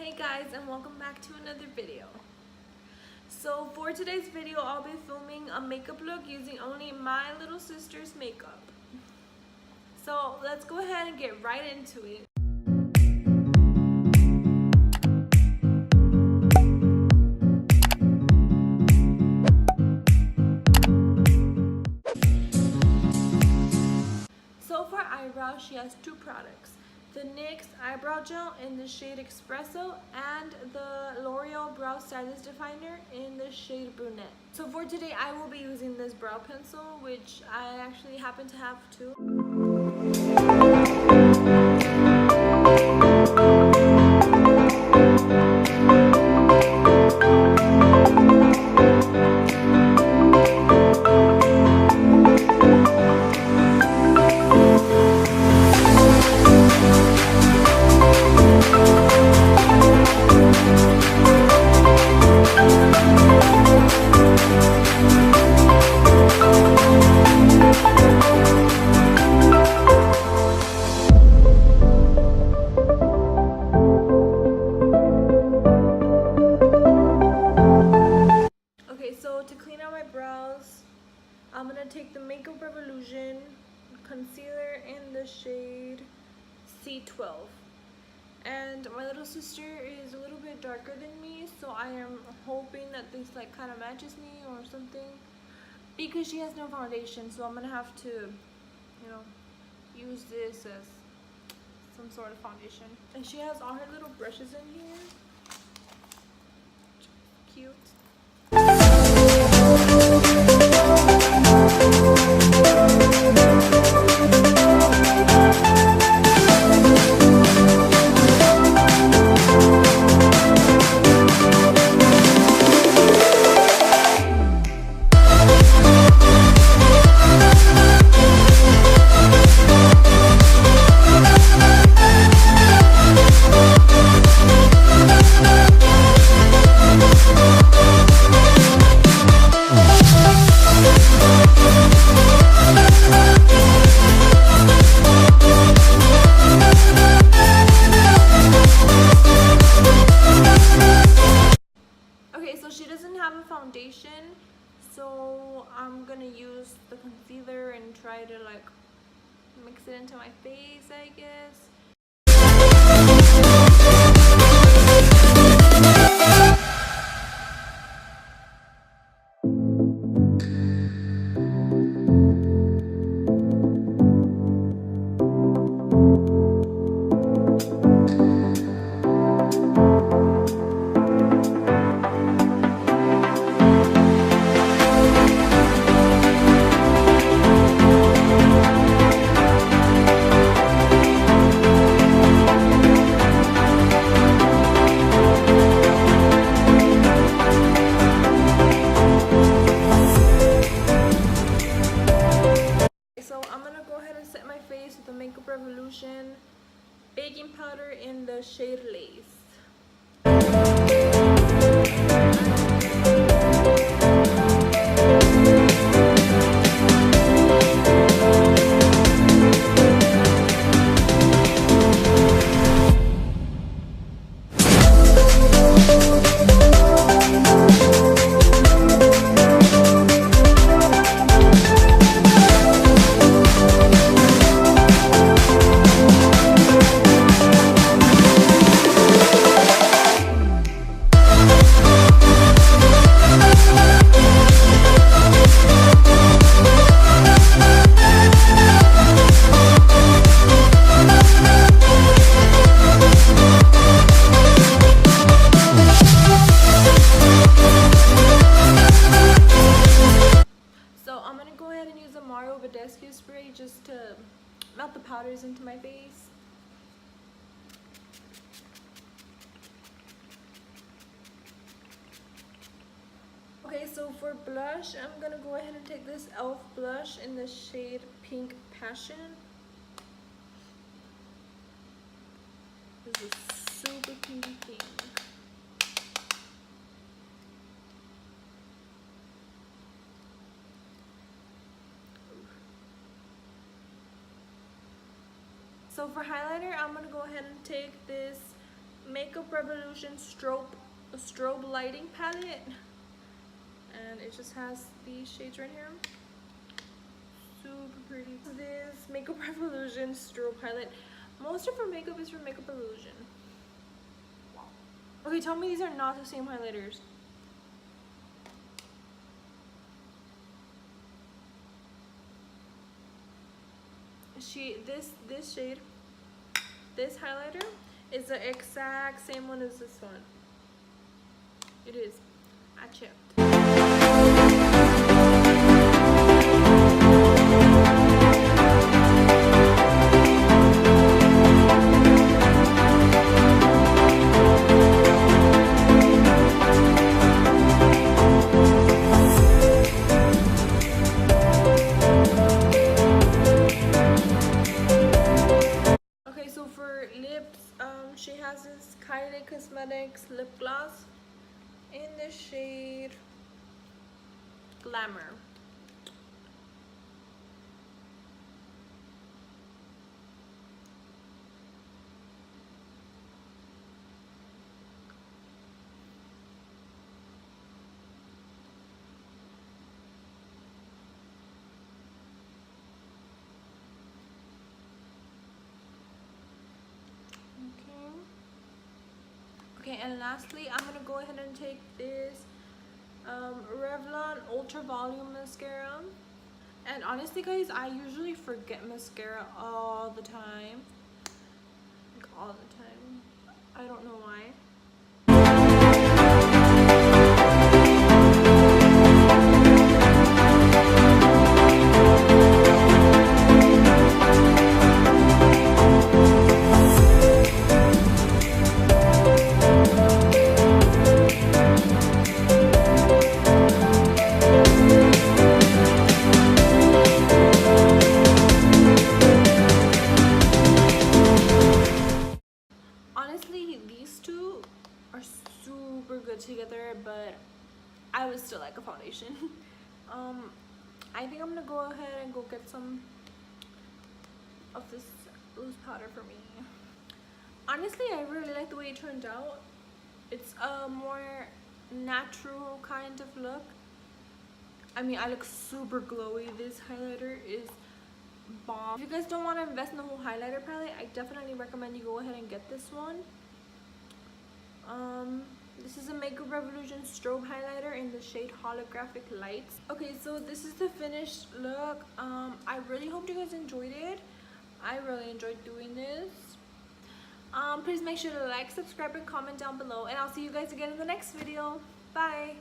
Hey guys, and welcome back to another video. So for today's video, I'll be filming a makeup look using only my little sister's makeup. So let's go ahead and get right into it. So for eyebrows, she has two products. The NYX Eyebrow Gel in the shade Espresso and the L'Oreal Brow Stylist Definer in the shade Brunette. So for today, I will be using this brow pencil, which I actually happen to have too. So to clean out my brows, I'm going to take the Makeup Revolution concealer in the shade C12. And my little sister is a little bit darker than me, so I am hoping that this like kind of matches me or something. Because she has no foundation, so I'm going to have to, you know, use this as some sort of foundation. And she has all her little brushes in here. Cute. Foundation, so I'm gonna use the concealer and try to like mix it into my face, I guess. The Makeup Revolution baking powder in the shade Lace. Spray just to melt the powders into my face. Okay, so for blush, I'm gonna go ahead and take this e.l.f. blush in the shade Pink Passion. This is super pinky pink. So for highlighter, I'm going to go ahead and take this Makeup Revolution strobe lighting palette, and it just has these shades right here. Super pretty. This Makeup Revolution strobe palette. Most of her makeup is from Makeup Revolution. Okay, tell me these are not the same highlighters. This shade, this highlighter is the exact same one as this one. It is. I checked. She has this Kylie Cosmetics lip gloss in the shade Glamour. Okay, and lastly, I'm gonna go ahead and take this Revlon Ultra Volume Mascara. And honestly, guys, I usually forget mascara all the time. Like, all the time. I don't know why. Together, but I would still like a foundation. I think I'm gonna go ahead and go get some of this loose powder for me. Honestly, I really like the way it turned out. It's a more natural kind of look. I mean, I look super glowy. This highlighter is bomb. If you guys don't want to invest in the whole highlighter palette, I definitely recommend you go ahead and get this one. This is a Makeup Revolution strobe highlighter in the shade Holographic Lights. Okay, so this is the finished look. I really hope you guys enjoyed it. I really enjoyed doing this. Please make sure to like, subscribe, and comment down below, and I'll see you guys again in the next video. Bye!